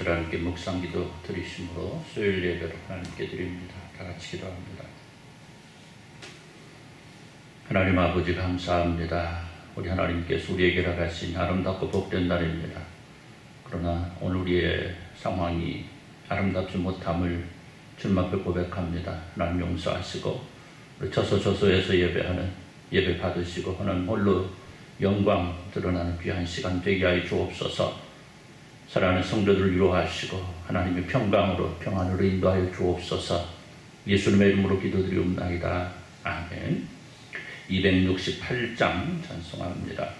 말씀을 함께 묵상기도 드리심으로 수요일 예배를 하나님께 드립니다. 다 같이 기도합니다. 하나님 아버지 감사합니다. 우리 하나님께서 우리에게 허락하신 아름답고 복된 날입니다. 그러나 오늘 우리의 상황이 아름답지 못함을 주님 앞에 고백합니다. 하나님 용서하시고 우리 처소처소에서 예배하는 예배 받으시고 하나님 홀로 영광 드러나는 귀한 시간 되게 하여 주옵소서. 사랑하는 성도들을 위로하시고 하나님의 평안으로 인도하여 주옵소서. 예수님의 이름으로 기도드리옵나이다. 아멘. 268장 찬송합니다.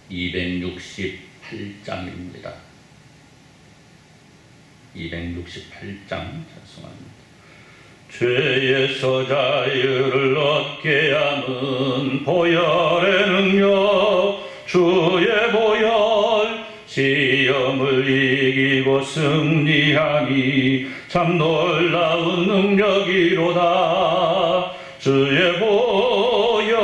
268장입니다. 268장 찬송합니다. 죄에서 자유를 얻게 하는 보혈의 능력, 주의 보혈, 시험을 이기고 승리하니 참 놀라운 능력이로다. 주의 보혈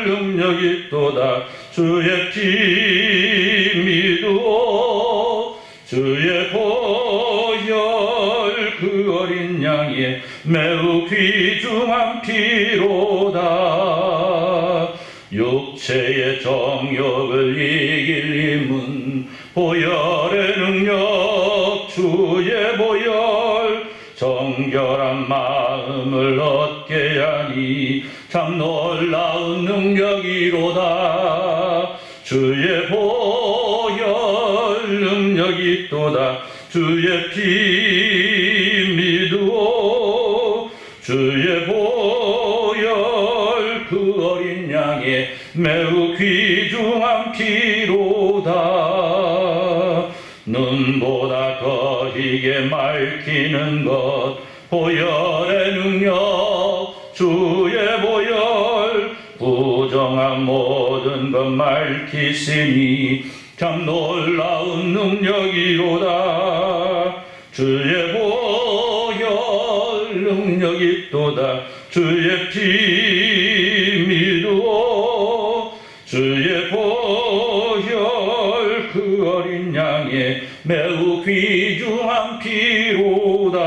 능력이 또다. 주의 피 믿으오. 주의 보혈 그 어린 양의 매우 귀중한 피로다. 육체의 정욕을 이길 힘은 보혈의 능력, 주의 보혈, 정결한 마음을 얻게 하니 참 놀라운 능력이로다. 주의 보혈 능력이 또다. 주의 피 믿으오. 주의 보혈 그 어린 양의 매우 귀중한 피로다. 눈보다 더 희게 맑히는 것 보혈의 능력, 주의 보혈, 부정한 모든 것 맑히시니 참 놀라운 능력이로다. 주의 보혈 능력이 또다. 주의 피 믿으오. 주의 보혈 그 어린 양의 매우 귀중한 피로다.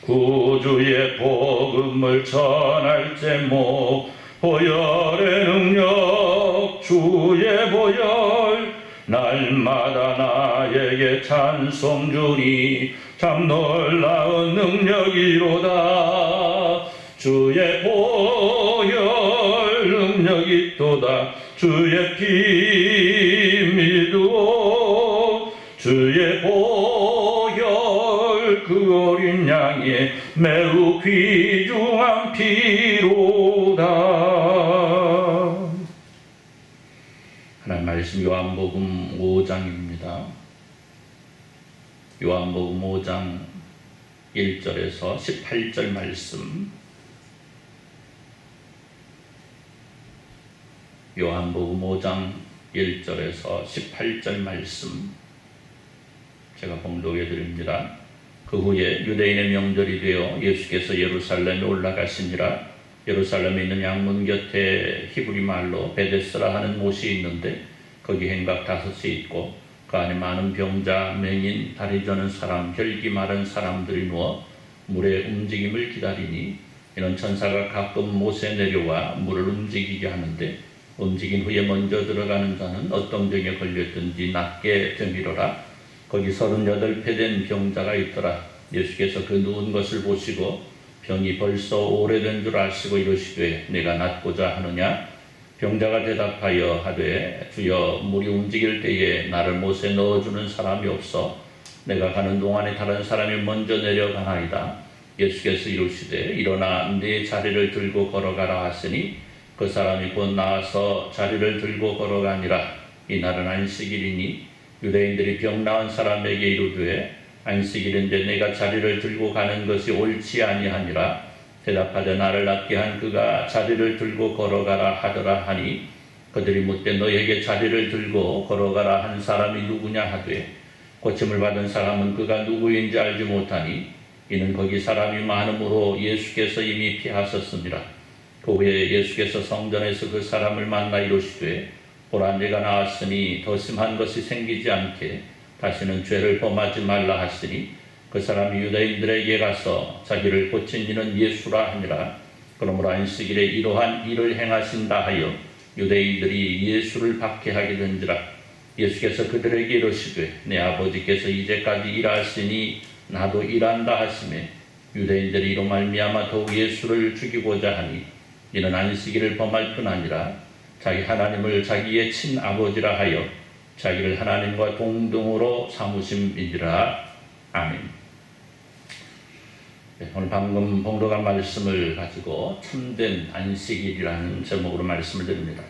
구주의 복음을 전할 제목 보혈의 능력, 주의 보혈, 날마다 나에게 찬송 주니 참 놀라운 능력이로다. 주의 보혈 능력이 또다. 주의 피 믿으오. 주의 보혈 그 어린 양의 매우 귀중한 피로다. 하나님 말씀 요한복음 5장입니다. 요한복음 5장 1절에서 18절 말씀. 요한복음 5장 1절에서 18절 말씀 제가 봉독해 드립니다. 그 후에 유대인의 명절이 되어 예수께서 예루살렘에 올라가시니라. 예루살렘에 있는 양문 곁에 히브리 말로 베데스라 하는 못이 있는데 거기 행각 5이 있고 그 안에 많은 병자, 맹인, 다리 저는 사람, 혈기 마른 사람들이 누워 물의 움직임을 기다리니 이는 천사가 가끔 못에 내려와 물을 움직이게 하는데 움직인 후에 먼저 들어가는 자는 어떤 병에 걸렸든지 낫게 되미러라. 거기 38배 된 병자가 있더라. 예수께서 그 누운 것을 보시고 병이 벌써 오래된 줄 아시고 이르시되 내가 낫고자 하느냐? 병자가 대답하여 하되 주여 물이 움직일 때에 나를 못에 넣어주는 사람이 없어 내가 가는 동안에 다른 사람이 먼저 내려가나이다. 예수께서 이르시되 일어나 네 자리를 들고 걸어가라 하시니 그 사람이 곧 나와서 자리를 들고 걸어가니라. 이날은 안식일이니 유대인들이 병 나은 사람에게 이르되 안식일인데 내가 자리를 들고 가는 것이 옳지 아니하니라. 대답하되 나를 낫게 한 그가 자리를 들고 걸어가라 하더라 하니 그들이 묻되 너에게 자리를 들고 걸어가라 한 사람이 누구냐 하되 고침을 받은 사람은 그가 누구인지 알지 못하니 이는 거기 사람이 많음으로 예수께서 이미 피하셨습니다. 그 후에 예수께서 성전에서 그 사람을 만나 이르시되 보라 네가 나았으니 더 심한 것이 생기지 않게 다시는 죄를 범하지 말라 하시니 그 사람이 유대인들에게 가서 자기를 고친 이는 예수라 하니라. 그러므로 안식일에 이러한 일을 행하신다 하여 유대인들이 예수를 박해하게 된지라. 예수께서 그들에게 이르시되 내 아버지께서 이제까지 일하시니 나도 일한다 하시매 유대인들이 이로 말미암아 더욱 예수를 죽이고자 하니 이는 안식일을 범할 뿐 아니라 자기 하나님을 자기의 친아버지라 하여 자기를 하나님과 동등으로 삼으심이니라. 아멘. 네, 오늘 방금 봉독한 말씀을 가지고 참된 안식일이라는 제목으로 말씀을 드립니다.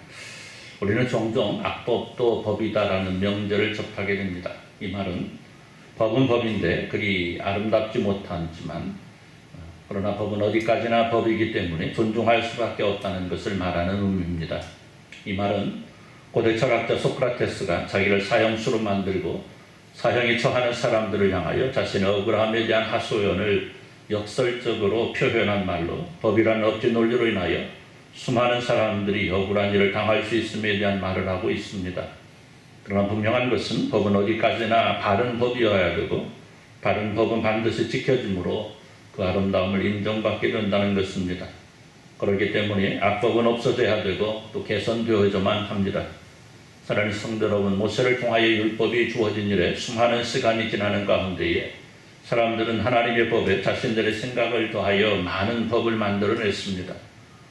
우리는 종종 악법도 법이다라는 명제를 접하게 됩니다. 이 말은 법은 법인데 그리 아름답지 못하지만 그러나 법은 어디까지나 법이기 때문에 존중할 수밖에 없다는 것을 말하는 의미입니다. 이 말은 고대 철학자 소크라테스가 자기를 사형수로 만들고 사형에 처하는 사람들을 향하여 자신의 억울함에 대한 하소연을 역설적으로 표현한 말로 법이라는 억지 논리로 인하여 수많은 사람들이 억울한 일을 당할 수 있음에 대한 말을 하고 있습니다. 그러나 분명한 것은 법은 어디까지나 바른 법이어야 되고 바른 법은 반드시 지켜지므로 그 아름다움을 인정받게 된다는 것입니다. 그렇기 때문에 악법은 없어져야 되고 또 개선되어야만 합니다. 사랑하는 성도 여러분, 모세를 통하여 율법이 주어진 일에 수많은 시간이 지나는 가운데에 사람들은 하나님의 법에 자신들의 생각을 더하여 많은 법을 만들어냈습니다.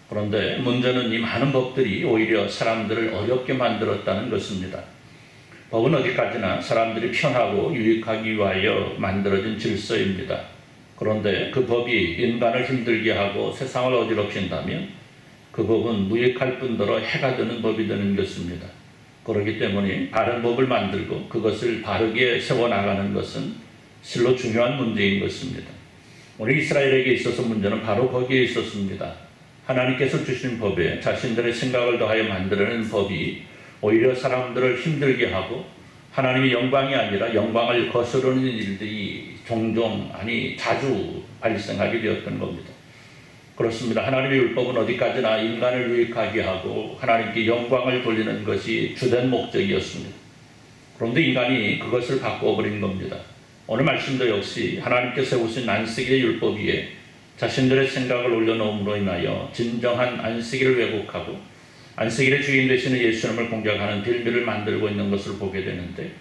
그런데 문제는 이 많은 법들이 오히려 사람들을 어렵게 만들었다는 것입니다. 법은 어디까지나 사람들이 편하고 유익하기 위하여 만들어진 질서입니다. 그런데 그 법이 인간을 힘들게 하고 세상을 어지럽힌다면 그 법은 무익할 뿐더러 해가 되는 법이 되는 것입니다. 그렇기 때문에 바른 법을 만들고 그것을 바르게 세워나가는 것은 실로 중요한 문제인 것입니다. 우리 이스라엘에게 있어서 문제는 바로 거기에 있었습니다. 하나님께서 주신 법에 자신들의 생각을 더하여 만들어낸 법이 오히려 사람들을 힘들게 하고 하나님의 영광이 아니라 영광을 거스르는 일들이 종종 자주 발생하게 되었던 겁니다. 그렇습니다. 하나님의 율법은 어디까지나 인간을 유익하게 하고 하나님께 영광을 돌리는 것이 주된 목적이었습니다. 그런데 인간이 그것을 바꿔버린 겁니다. 오늘 말씀도 역시 하나님께 세우신 안식일의 율법 위에 자신들의 생각을 올려놓음으로 인하여 진정한 안식일을 왜곡하고 안식일의 주인 되시는 예수님을 공격하는 빌미를 만들고 있는 것을 보게 되는데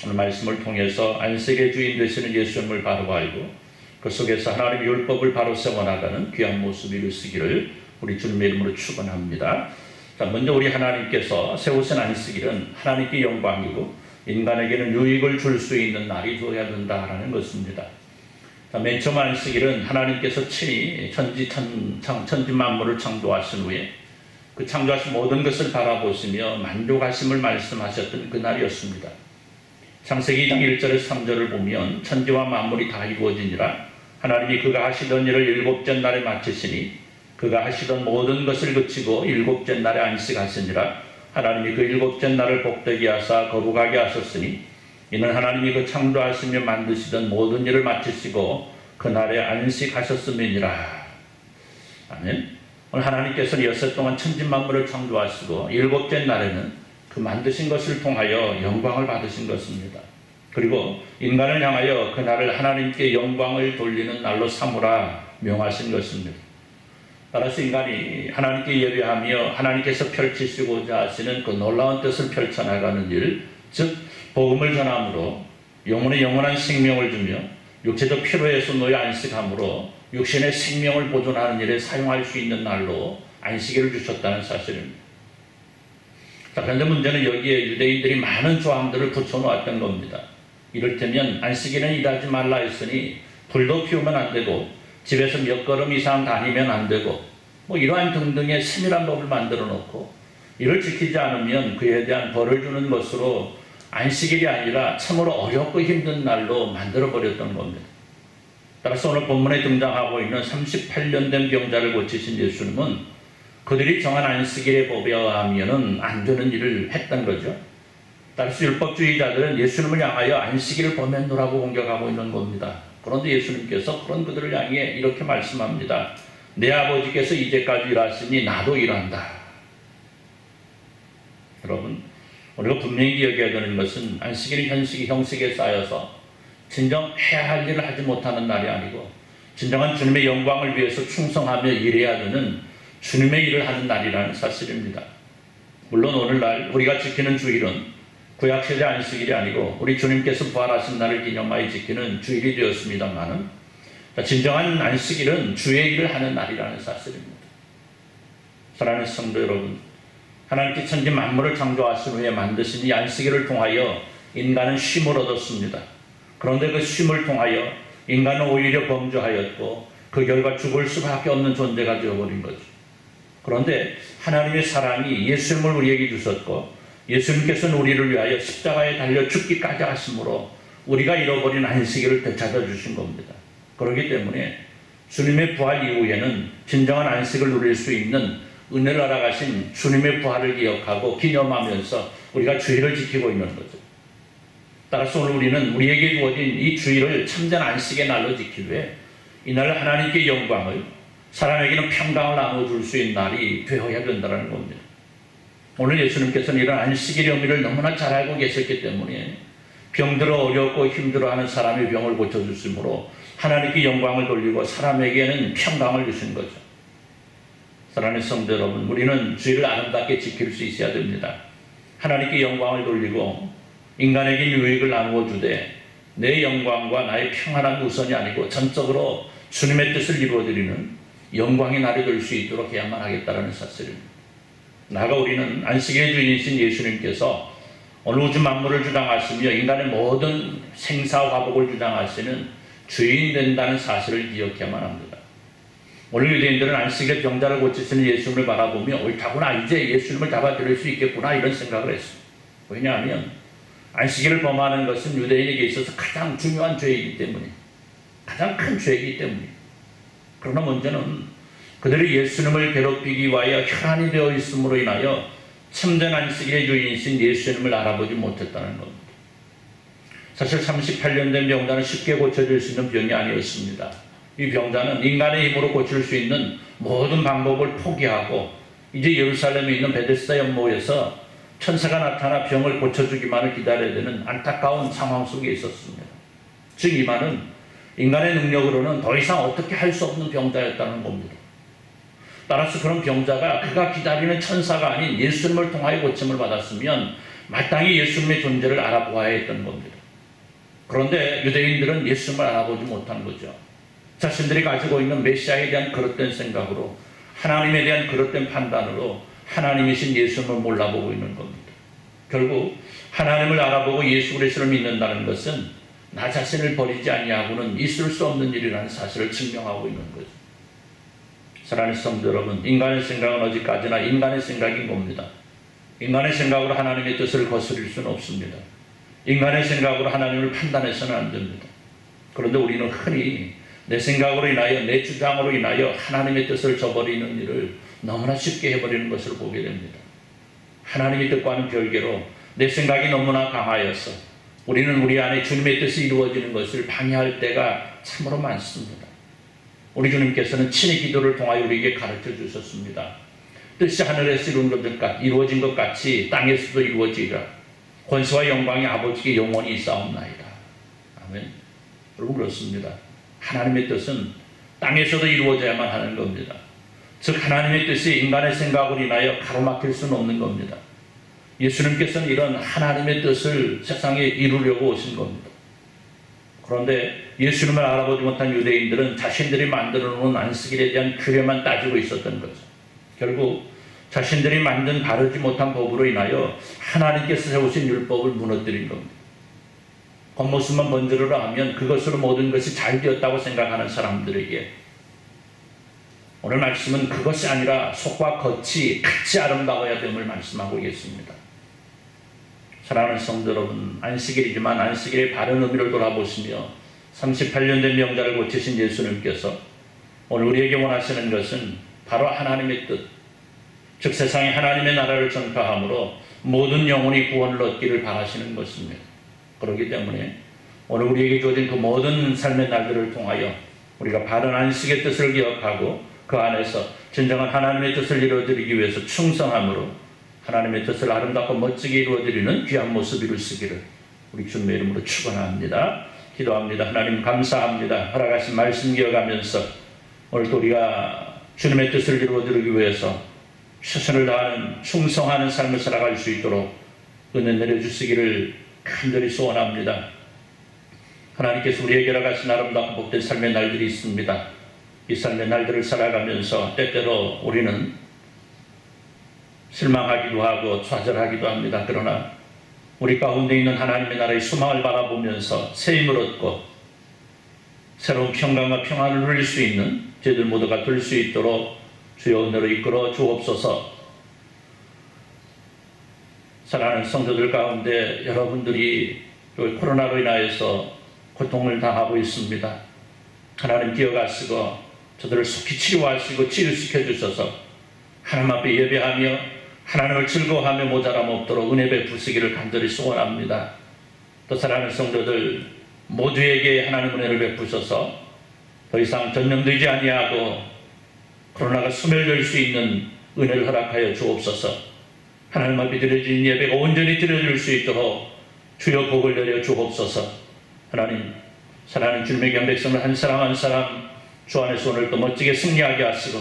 오늘 말씀을 통해서 안식일의 주인 되시는 예수님을 바로 알고 그 속에서 하나님의 율법을 바로 세워나가는 귀한 모습이 있으기를 우리 주님의 이름으로 축원합니다. 자, 먼저 우리 하나님께서 세우신 안식일은 하나님께 영광이고 인간에게는 유익을 줄 수 있는 날이 되어야 된다라는 것입니다. 자, 맨 처음 안식일은 하나님께서 친히 천지 만물을 창조하신 후에 그 창조하신 모든 것을 바라보시며 만족하심을 말씀하셨던 그날이었습니다. 창세기 1절에서 3절을 보면 천지와 만물이 다 이루어지니라 하나님이 그가 하시던 일을 일곱째 날에 마치시니 그가 하시던 모든 것을 그치고 일곱째 날에 안식하시니라 하나님이 그 일곱째 날을 복되게 하사 거룩하게 하셨으니 이는 하나님이 그 창조하시며 만드시던 모든 일을 마치시고 그날에 안식하셨음이니라. 아멘. 오늘 하나님께서는 엿새 동안 천지 만물을 창조하시고 일곱째 날에는 그 만드신 것을 통하여 영광을 받으신 것입니다. 그리고 인간을 향하여 그날을 하나님께 영광을 돌리는 날로 삼으라 명하신 것입니다. 따라서 인간이 하나님께 예배하며 하나님께서 펼치시고자 하시는 그 놀라운 뜻을 펼쳐나가는 일, 즉 복음을 전함으로 영혼에 영원한 생명을 주며 육체적 피로에서 놓여 안식함으로 육신의 생명을 보존하는 일에 사용할 수 있는 날로 안식일을 주셨다는 사실입니다. 자, 그런데 문제는 여기에 유대인들이 많은 조항들을 붙여놓았던 겁니다. 이를테면 안식일은 일하지 말라 했으니 불도 피우면 안 되고 집에서 몇 걸음 이상 다니면 안 되고 이러한 등등의 세밀한 법을 만들어 놓고 이를 지키지 않으면 그에 대한 벌을 주는 것으로 안식일이 아니라 참으로 어렵고 힘든 날로 만들어 버렸던 겁니다. 따라서 오늘 본문에 등장하고 있는 38년 된 병자를 고치신 예수님은 그들이 정한 안식일의 법에 의하면 안 되는 일을 했던 거죠. 따라서 율법주의자들은 예수님을 향하여 안식일을 범했노라고 공격하고 있는 겁니다. 그런데 예수님께서 그런 그들을 향해 이렇게 말씀합니다. 내 아버지께서 이제까지 일하시니 나도 일한다. 여러분, 우리가 분명히 기억해야 되는 것은 안식일은 형식에 쌓여서 진정 해야 할 일을 하지 못하는 날이 아니고 진정한 주님의 영광을 위해서 충성하며 일해야 되는 주님의 일을 하는 날이라는 사실입니다. 물론 오늘날 우리가 지키는 주일은 구약시대 안식일이 아니고 우리 주님께서 부활하신 날을 기념하여 지키는 주일이 되었습니다만은 진정한 안식일은 주의 일을 하는 날이라는 사실입니다. 사랑하는 성도 여러분, 하나님께 천지 만물을 창조하신 후에 만드신 이 안식일을 통하여 인간은 쉼을 얻었습니다. 그런데 그 쉼을 통하여 인간은 오히려 범죄하였고 그 결과 죽을 수밖에 없는 존재가 되어버린 거죠. 그런데 하나님의 사랑이 예수님을 우리에게 주셨고 예수님께서는 우리를 위하여 십자가에 달려 죽기까지 하심으로 우리가 잃어버린 안식일을 되찾아 주신 겁니다. 그렇기 때문에 주님의 부활 이후에는 진정한 안식을 누릴 수 있는 은혜를 알아가신 주님의 부활을 기억하고 기념하면서 우리가 주일을 지키고 있는 거죠. 따라서 오늘 우리는 우리에게 주어진 이 주일을 참된 안식의 날로 지키되 이날 하나님께 영광을, 사람에게는 평강을 나눠줄 수 있는 날이 되어야 된다는 겁니다. 오늘 예수님께서는 이런 안식일의 의미를 너무나 잘 알고 계셨기 때문에 병들어 어렵고 힘들어하는 사람의 병을 고쳐주심으로 하나님께 영광을 돌리고 사람에게는 평강을 주신 거죠. 사랑하는 성도 여러분, 우리는 주일을 아름답게 지킬 수 있어야 됩니다. 하나님께 영광을 돌리고 인간에게 유익을 나누어 주되 내 영광과 나의 평안한 우선이 아니고 전적으로 주님의 뜻을 이루어드리는 영광의 날이 될 수 있도록 해야만 하겠다는 사실입니다. 나아가 우리는 안식일의 주인이신 예수님께서 오늘 우주 만물을 주장하시며 인간의 모든 생사화복을 주장하시는 주인 된다는 사실을 기억해야만 합니다. 오늘 유대인들은 안식일에 병자를 고치시는 예수님을 바라보며 옳다구나, 이제 예수님을 잡아들일 수 있겠구나 이런 생각을 했습니다. 왜냐하면 안식일을 범하는 것은 유대인에게 있어서 가장 중요한 죄이기 때문에, 가장 큰 죄이기 때문에. 그러나 문제는 그들이 예수님을 괴롭히기 위하여 혈안이 되어 있음으로 인하여 참된 안식일의 주인이신 예수님을 알아보지 못했다는 겁니다. 사실 38년 된 병자는 쉽게 고쳐질 수 있는 병이 아니었습니다. 이 병자는 인간의 힘으로 고칠 수 있는 모든 방법을 포기하고 이제 예루살렘에 있는 베데스다 연못에서 천사가 나타나 병을 고쳐주기만을 기다려야 되는 안타까운 상황 속에 있었습니다. 즉 이 말은 인간의 능력으로는 더 이상 어떻게 할 수 없는 병자였다는 겁니다. 따라서 그런 병자가 그가 기다리는 천사가 아닌 예수님을 통하여 고침을 받았으면 마땅히 예수님의 존재를 알아보아야 했던 겁니다. 그런데 유대인들은 예수님을 알아보지 못한 거죠. 자신들이 가지고 있는 메시아에 대한 그릇된 생각으로, 하나님에 대한 그릇된 판단으로 하나님이신 예수님을 몰라보고 있는 겁니다. 결국 하나님을 알아보고 예수 그리스도를 믿는다는 것은 나 자신을 버리지 아니하고는 있을 수 없는 일이라는 사실을 증명하고 있는 거죠. 사랑하는 성도 여러분, 인간의 생각은 어디까지나 인간의 생각인 겁니다. 인간의 생각으로 하나님의 뜻을 거스릴 수는 없습니다. 인간의 생각으로 하나님을 판단해서는 안 됩니다. 그런데 우리는 흔히 내 생각으로 인하여, 내 주장으로 인하여 하나님의 뜻을 저버리는 일을 너무나 쉽게 해버리는 것을 보게 됩니다. 하나님의 뜻과는 별개로 내 생각이 너무나 강하여서 우리는 우리 안에 주님의 뜻이 이루어지는 것을 방해할 때가 참으로 많습니다. 우리 주님께서는 친히 기도를 통하여 우리에게 가르쳐 주셨습니다. 뜻이 하늘에서 이루어진 것 같이 땅에서도 이루어지리라. 권세와 영광이 아버지께 영원히 있사옵나이다. 아멘. 여러분, 그렇습니다. 하나님의 뜻은 땅에서도 이루어져야만 하는 겁니다. 즉 하나님의 뜻이 인간의 생각으로 인하여 가로막힐 수는 없는 겁니다. 예수님께서는 이런 하나님의 뜻을 세상에 이루려고 오신 겁니다. 그런데 예수님을 알아보지 못한 유대인들은 자신들이 만들어 놓은 안식일에 대한 규례만 따지고 있었던 거죠. 결국 자신들이 만든 바르지 못한 법으로 인하여 하나님께서 세우신 율법을 무너뜨린 겁니다. 겉모습만 번지르르 하면 그것으로 모든 것이 잘 되었다고 생각하는 사람들에게 오늘 말씀은 그것이 아니라 속과 겉이 같이 아름다워야 됨을 말씀하고 있습니다. 사랑하는 성도 여러분, 안식일이지만 안식일의 바른 의미를 돌아보시며 38년 된 병자를 고치신 예수님께서 오늘 우리에게 원하시는 것은 바로 하나님의 뜻, 즉 세상에 하나님의 나라를 전파함으로 모든 영혼이 구원을 얻기를 바라시는 것입니다. 그렇기 때문에 오늘 우리에게 주어진 그 모든 삶의 날들을 통하여 우리가 바른 안식의 뜻을 기억하고 그 안에서 진정한 하나님의 뜻을 이루어드리기 위해서 충성함으로 하나님의 뜻을 아름답고 멋지게 이루어드리는 귀한 모습 이룰 수 있기를 우리 주님의 이름으로 축원합니다. 기도합니다. 하나님 감사합니다. 허락하신 말씀 기억하면서 오늘도 우리가 주님의 뜻을 이루어드리기 위해서 최선을 다하는 충성하는 삶을 살아갈 수 있도록 은혜 내려주시기를 간절히 소원합니다. 하나님께서 우리에게 허락하신 아름답고 복된 삶의 날들이 있습니다. 이 삶의 날들을 살아가면서 때때로 우리는 실망하기도 하고 좌절하기도 합니다. 그러나 우리 가운데 있는 하나님의 나라의 소망을 바라보면서 새 힘을 얻고 새로운 평강과 평안을 누릴 수 있는 저희들 모두가 될 수 있도록 주여 은혜로 이끌어 주옵소서. 사랑하는 성도들 가운데 여러분들이 코로나로 인하여서 고통을 당하고 있습니다. 하나님 기억하시고 저들을 속히 치료하시고 치유시켜 주셔서 하나님 앞에 예배하며 하나님을 즐거워하며 모자람 없도록 은혜 베푸시기를 간절히 소원합니다. 또 사랑하는 성도들 모두에게 하나님 은혜를 베푸셔서 더 이상 전염되지 아니하고 코로나가 소멸될 수 있는 은혜를 허락하여 주옵소서. 하나님 앞에 드려진 예배가 온전히 드려질 수 있도록 주여 복을 내려 주옵소서. 하나님 사랑하는 주님의 귀한 백성을 한 사람 한 사람 주 안에서 오늘도 멋지게 승리하게 하시고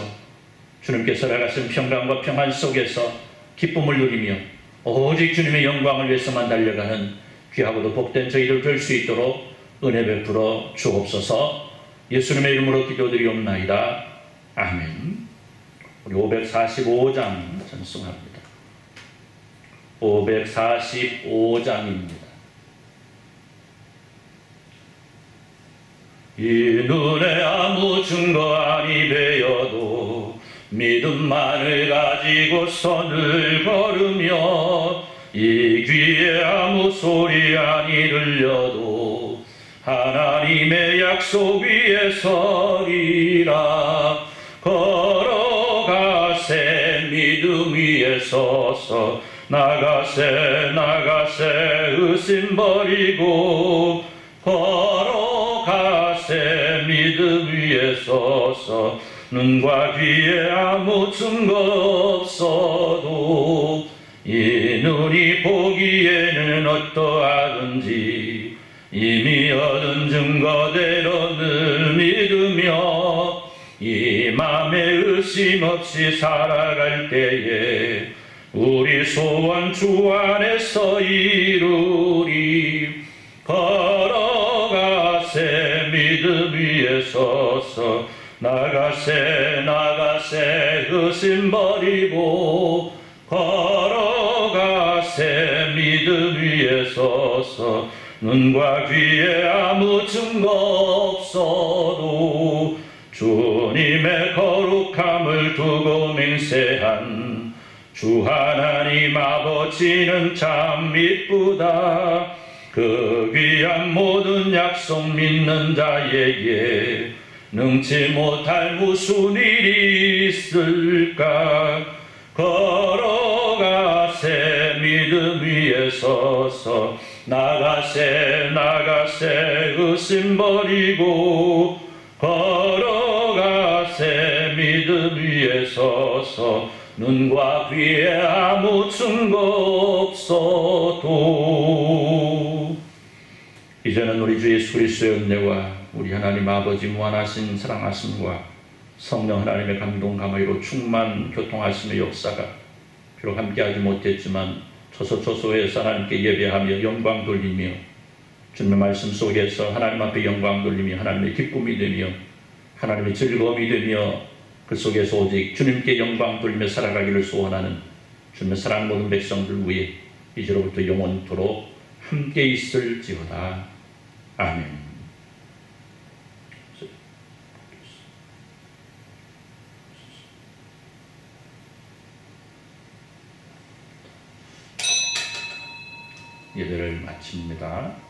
주님께서 허락하신 평강과 평안 속에서 기쁨을 누리며 오직 주님의 영광을 위해서만 달려가는 귀하고도 복된 저희들 될 수 있도록 은혜 베풀어 주옵소서. 예수님의 이름으로 기도드리옵나이다. 아멘. 우리 545장 전승합니다. 545장입니다. 이 눈에 아무 증거 아니 베어도 믿음만을 가지고 선을 걸으며 이 귀에 아무 소리 아니 들려도 하나님의 약속 위에 서리라. 걸어가세 믿음 위에 서서 나가세 의심 버리고 걸어가세 믿음 위에 서서 눈과 귀에 아무 증거 없어도 이 눈이 보기에는 어떠하든지 이미 얻은 증거대로 늘 믿으며 이 맘에 의심 없이 살아갈 때에 우리 소원 주 안에서 이루리. 걸어가세 믿음 위에 서서 나가세 의심 버리고 걸어가세 믿음 위에 서서 눈과 귀에 아무 증거 없어도 주님의 거룩함을 두고 맹세한 주 하나님 아버지는 참 이쁘다. 그 귀한 모든 약속 믿는 자에게 능치 못할 무슨 일이 있을까. 걸어가세 믿음 위에 서서 나가세 의심 버리고 걸어가세 믿음 위에 서서 눈과 귀에 아무 증거 없어도. 이제는 우리 주 예수 그리스도의 은혜와 우리 하나님 아버지 무한하신 사랑하심과 성령 하나님의 감동 감화로 충만 교통하심의 역사가 비록 함께하지 못했지만 초소초소에서 하나님께 예배하며 영광 돌리며 주님의 말씀 속에서 하나님 앞에 영광 돌리며 하나님의 기쁨이 되며 하나님의 즐거움이 되며 그 속에서 오직 주님께 영광 돌리며 살아가기를 소원하는 주님의 사랑 모든 백성들 위해 이제로부터 영원토록 함께 있을지어다. 아멘. 예배를 마칩니다.